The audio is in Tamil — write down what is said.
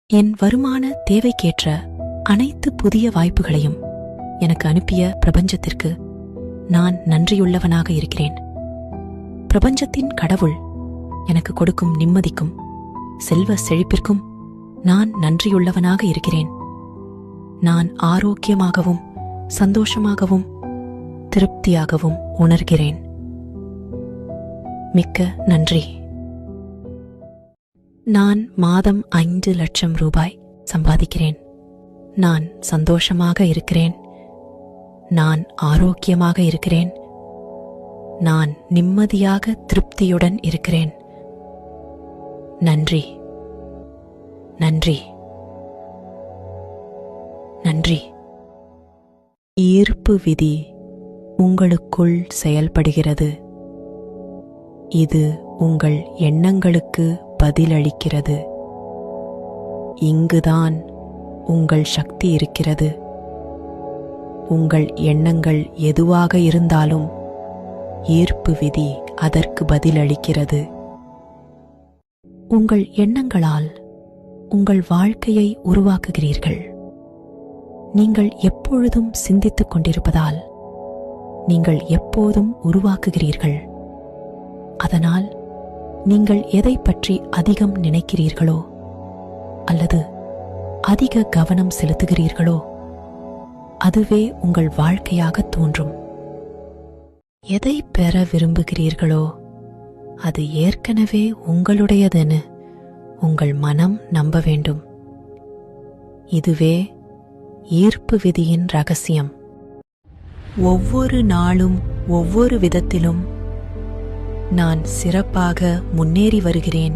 என் வருமான தேவைக்கேற்ற அனைத்து புதிய வாய்ப்புகளையும் எனக்கு அனுப்பிய பிரபஞ்சத்திற்கு நான் நன்றியுள்ளவனாக இருக்கிறேன். பிரபஞ்சத்தின் கடவுள் எனக்கு கொடுக்கும் நிம்மதிக்கும் செல்வ செழிப்பிற்கும் நான் நன்றியுள்ளவனாக இருக்கிறேன். நான் ஆரோக்கியமாகவும் சந்தோஷமாகவும் திருப்தியாகவும் உணர்கிறேன். மிக்க நன்றி. நான் மாதம் 5 லட்சம் ரூபாய் சம்பாதிக்கிறேன். நான் சந்தோஷமாக இருக்கிறேன். நான் ஆரோக்கியமாக இருக்கிறேன். நான் நிம்மதியாக திருப்தியுடன் இருக்கிறேன். நன்றி, நன்றி, நன்றி. ஈர்ப்பு விதி உங்களுக்குள் செயல்படுகிறது. இது உங்கள் எண்ணங்களுக்கு பதிலளிக்கிறது. இங்குதான் உங்கள் சக்தி இருக்கிறது. உங்கள் எண்ணங்கள் எதுவாக இருந்தாலும் ஈர்ப்பு விதி அதற்கு பதிலளிக்கிறது. உங்கள் எண்ணங்களால் உங்கள் வாழ்க்கையை உருவாக்குகிறீர்கள். நீங்கள் எப்பொழுதும் சிந்தித்துக் கொண்டிருப்பதால் நீங்கள் எப்போதும் உருவாக்குகிறீர்கள். அதனால் நீங்கள் எதை பற்றி அதிகம் நினைக்கிறீர்களோ அல்லது அதிக கவனம் செலுத்துகிறீர்களோ அதுவே உங்கள் வாழ்க்கையாக தோன்றும். எதை பெற விரும்புகிறீர்களோ அது ஏற்கனவே உங்களுடையதென உங்கள் மனம் நம்ப வேண்டும். இதுவே ஈர்ப்பு விதியின் ரகசியம். ஒவ்வொரு நாளும் ஒவ்வொரு விதத்திலும் நான் சிறப்பாக முன்னேறி வருகிறேன்.